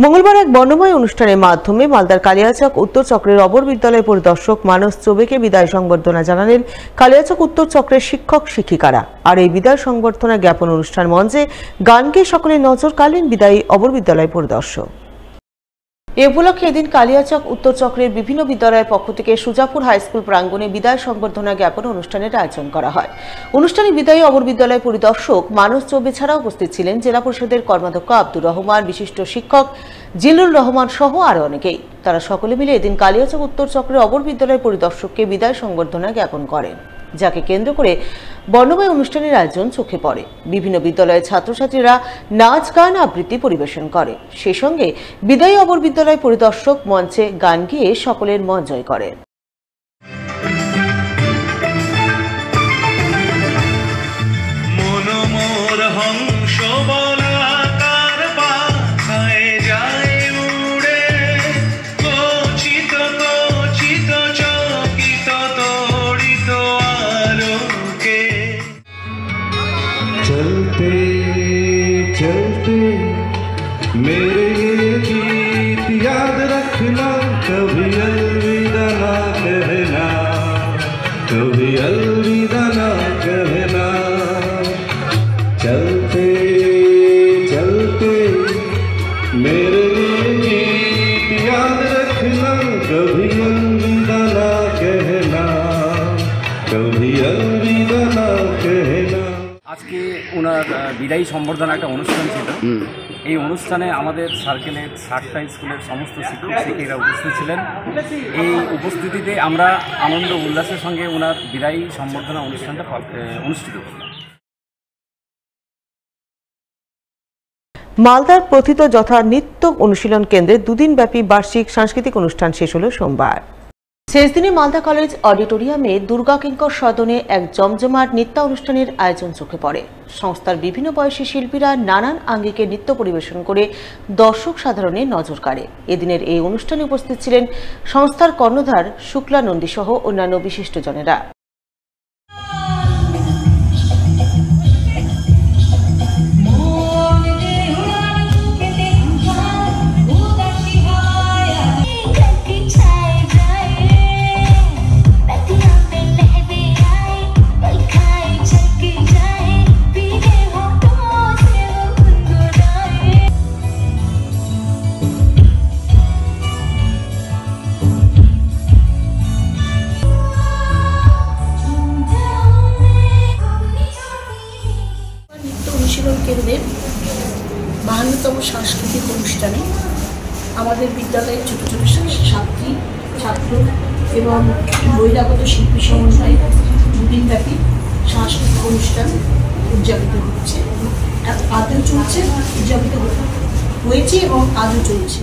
মঙ্গলবার এক বর্ণময় অনুষ্ঠানের মাধ্যমে মালদার কালিয়াচক উত্তর চক্রের অবর বিদ্যালয় পরিদর্শক মানস চৌবেকে বিদায় সংবর্ধনা জানালেন কালিয়াচক উত্তর চক্রের শিক্ষক শিক্ষিকারা। আর এই বিদায় সংবর্ধনা জ্ঞাপন অনুষ্ঠান মঞ্চে গান গেয়ে সকলের নজর কাড়লেন বিদায়ী অবর বিদ্যালয় পরিদর্শক। এ উপলক্ষে এদিন কালিয়াচক উত্তর চক্রের বিভিন্ন বিদ্যালয়ের পক্ষ থেকে সুজাপুর হাই স্কুল প্রাঙ্গণে বিদায় সংবর্ধনা জ্ঞাপন অনুষ্ঠানের আয়োজন করা হয়। অনুষ্ঠানে বিদায়ী অবর বিদ্যালয় পরিদর্শক মানস চৌবে ছাড়া উপস্থিত ছিলেন জেলা পরিষদের কর্মাধ্যক্ষ আব্দুর রহমান, বিশিষ্ট শিক্ষক জিলুর রহমান সহ আরো অনেকেই। তারা সকলে মিলে এদিন কালিয়াচক উত্তর চক্রের অবর বিদ্যালয় পরিদর্শককে বিদায় সংবর্ধনা জ্ঞাপন করেন, যাকে কেন্দ্র করে বর্ণময় অনুষ্ঠানের আয়োজন চোখে পড়ে। বিভিন্ন বিদ্যালয়ের ছাত্রছাত্রীরা নাচ গান আবৃত্তি পরিবেশন করে। সেই সঙ্গে বিদায়ী অবর বিদ্যালয় পরিদর্শক মঞ্চে গান গেয়ে সকলের মন জয় করেন। चलते चलते मेरे ये गीत याद रखना, कभी अलविदा ना कहना, कभी अलविदा ना कहना। चलते चलते मेरे ये गीत याद रखना, कभी अलविदा ना कहना, कभी अलविदा ना कहना। আজকে ওনার বিদায়ী সম্বর্ধনা একটা অনুষ্ঠান ছিল। এই অনুষ্ঠানে আমাদের সার্কেলের 60টা স্কুলের সমস্ত শিক্ষক শিক্ষিকারা উপস্থিত ছিলেন। এই উপস্থিতিতে আমরা আনন্দ উল্লাসের সঙ্গে ওনার বিদায়ী সম্বর্ধনা অনুষ্ঠানটা অনুষ্ঠিত করলাম। মালদার প্রথিত যথা নৃত্য অনুশীলন কেন্দ্রে দুদিনব্যাপী বার্ষিক সাংস্কৃতিক অনুষ্ঠান শেষ হল সোমবার। শেষ দিনে মালদা কলেজ অডিটোরিয়ামে দুর্গা কিঙ্কর সদনে এক জমজমাট নৃত্যানুষ্ঠানের আয়োজন চোখে পড়ে। সংস্থার বিভিন্ন বয়সী শিল্পীরা নানান আঙ্গিকে নৃত্য পরিবেশন করে দর্শক সাধারণের নজর কাড়ে। এদিনের এই অনুষ্ঠানে উপস্থিত ছিলেন সংস্থার কর্ণধার শুক্লা নন্দী সহ অন্যান্য বিশিষ্টজনেরা। অনুশীলন কেন্দ্রের 52তম সাংস্কৃতিক অনুষ্ঠানে আমাদের বিদ্যালয়ের ছোট ছোট ছাত্রী ছাত্র এবং বহিরাগত শিল্পী সমন্বয়ে দুদিনব্যাপী সাংস্কৃতিক অনুষ্ঠান উদযাপিত হচ্ছে, আজও চলছে, উদযাপিত হয়েছে এবং আজও চলছে।